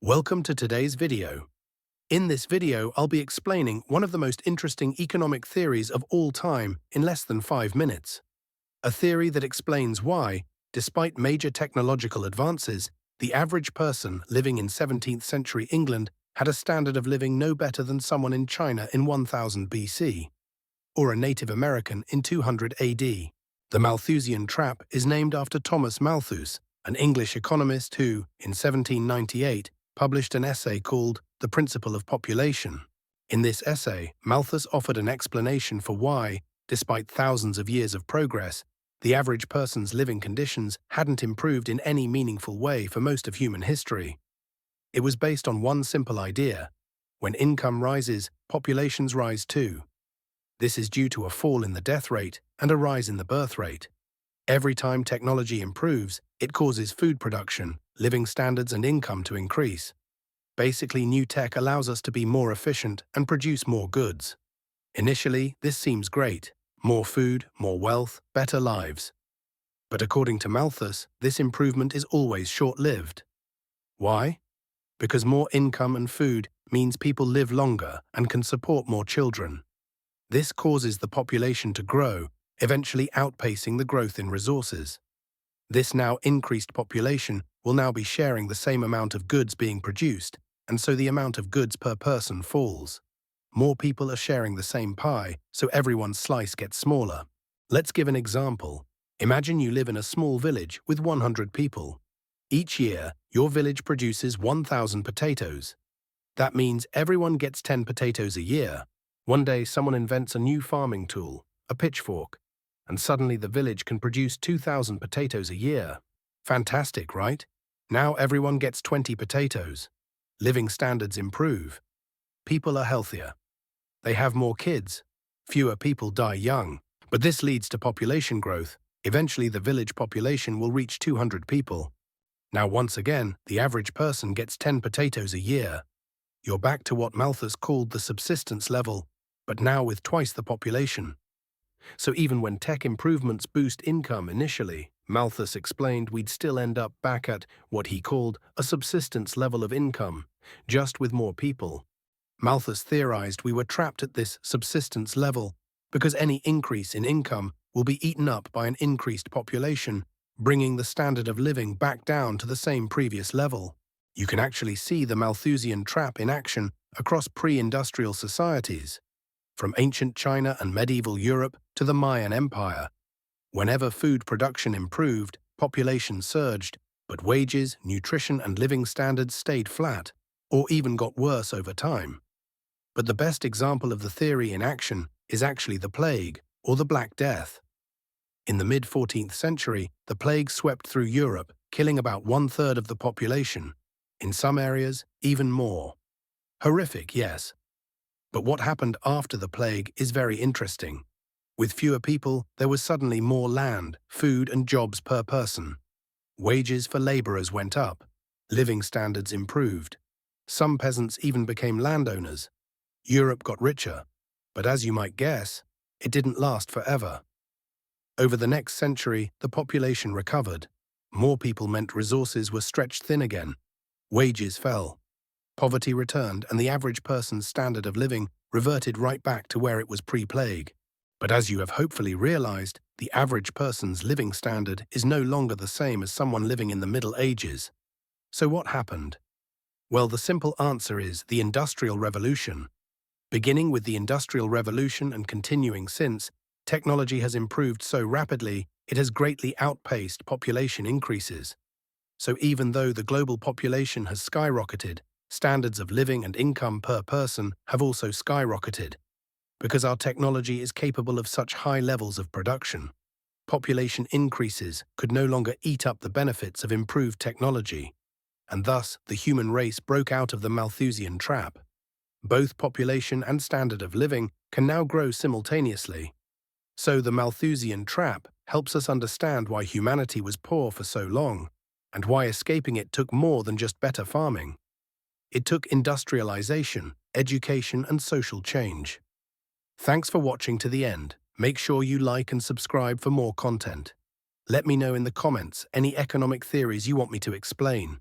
Welcome to today's video. In this video, I'll be explaining one of the most interesting economic theories of all time in less than 5 minutes. A theory that explains why, despite major technological advances, the average person living in 17th century England had a standard of living no better than someone in China in 1000 BC, or a Native American in 200 AD. The Malthusian Trap is named after Thomas Malthus, an English economist who, in 1798, published an essay called The Principle of Population. In this essay, Malthus offered an explanation for why, despite thousands of years of progress, the average person's living conditions hadn't improved in any meaningful way for most of human history. It was based on one simple idea: when income rises, populations rise too. This is due to a fall in the death rate and a rise in the birth rate. Every time technology improves, it causes food production, living standards and income to increase. Basically, new tech allows us to be more efficient and produce more goods. Initially, this seems great: more food, more wealth, better lives. But according to Malthus, this improvement is always short-lived. Why? Because more income and food means people live longer and can support more children. This causes the population to grow, eventually outpacing the growth in resources. This now increased population will now be sharing the same amount of goods being produced, and so the amount of goods per person falls. More people are sharing the same pie, so everyone's slice gets smaller. Let's give an example. Imagine you live in a small village with 100 people. Each year, your village produces 1,000 potatoes. That means everyone gets 10 potatoes a year. One day, someone invents a new farming tool, a pitchfork, and suddenly the village can produce 2,000 potatoes a year. Fantastic, right? Now everyone gets 20 potatoes. Living standards improve. People are healthier. They have more kids. Fewer people die young. But this leads to population growth. Eventually, the village population will reach 200 people. Now, once again, the average person gets 10 potatoes a year. You're back to what Malthus called the subsistence level, but now with twice the population. So even when tech improvements boost income initially, Malthus explained we'd still end up back at what he called a subsistence level of income, just with more people. Malthus theorized we were trapped at this subsistence level because any increase in income will be eaten up by an increased population, bringing the standard of living back down to the same previous level. You can actually see the Malthusian trap in action across pre-industrial societies, from ancient China and medieval Europe to the Mayan Empire. Whenever food production improved, population surged, but wages, nutrition, and living standards stayed flat, or even got worse over time. But the best example of the theory in action is actually the plague, or the Black Death. In the mid-14th century, the plague swept through Europe, killing about 1/3 of the population. In some areas, even more. Horrific, yes. But what happened after the plague is very interesting. With fewer people, there was suddenly more land, food, and jobs per person. Wages for laborers went up. Living standards improved. Some peasants even became landowners. Europe got richer. But as you might guess, it didn't last forever. Over the next century, the population recovered. More people meant resources were stretched thin again. Wages fell. Poverty returned, and the average person's standard of living reverted right back to where it was pre-plague. But as you have hopefully realized, the average person's living standard is no longer the same as someone living in the Middle Ages. So what happened? Well, the simple answer is the Industrial Revolution. Beginning with the Industrial Revolution and continuing since, technology has improved so rapidly it has greatly outpaced population increases. So even though the global population has skyrocketed, standards of living and income per person have also skyrocketed. Because our technology is capable of such high levels of production, population increases could no longer eat up the benefits of improved technology, and thus the human race broke out of the Malthusian trap. Both population and standard of living can now grow simultaneously. So the Malthusian trap helps us understand why humanity was poor for so long, and why escaping it took more than just better farming. It took industrialization, education, and social change. Thanks for watching to the end. Make sure you like and subscribe for more content. Let me know in the comments any economic theories you want me to explain.